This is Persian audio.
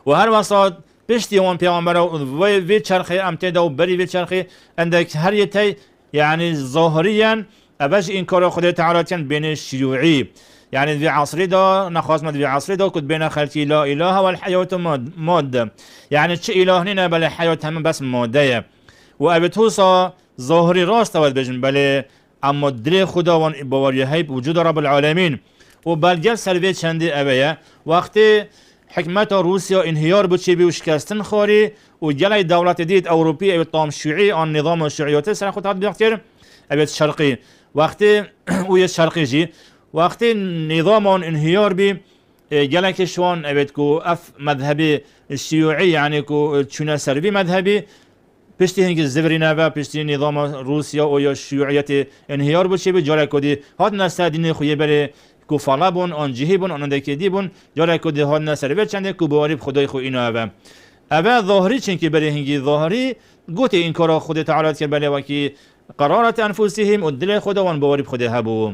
و هر وسط پشتی وان پیامبر و چرخه امتدا و بری و چرخه عندك هر یتی يعني ظاهريا أباش إنكار خدای تعالى كان بين الشيوعي يعني في عصر دا نخواست في عصر دا كنت بين خلتي لا إله والحياة مادة يعني چه إله نينا بل حياة هم بس مادة وأبتوسا ظاهري راست ود بجن بل اما دل خدا وان باوري هيب وجود رب العالمين وبالجل سلوية چندي أبايا وقتی حكمت روسيا انهيار بتشي بي وشكستن خاري وجلي دولات ديت أوروبية بالطعم الشيوعي عن نظام الشيوعيات سنة خد هاد بيختير أبيت شرقي وقتی ويا الشرقي جي وقتی نظام انهيار بي جلك شوان أبيت كو أف مذهبي الشيوعي يعني كو تشونا سربي مذهبي پشتی هنگی زبرینه و پشتی نظام روسیا و یا شیوعیت انهیار بشه به جالب کدی هات نسل دین خویه بره کوفالا بون آن جهی بون آن دکیدی بون جالب کدی هات نسل بر چنده کوباری خدای خو اینا و ظاهری چون که بره هنگی ظاهری گوته این کارا خود تعالی که بله و کی قرارت انفسهم و دل خدا وان باوری خود هبو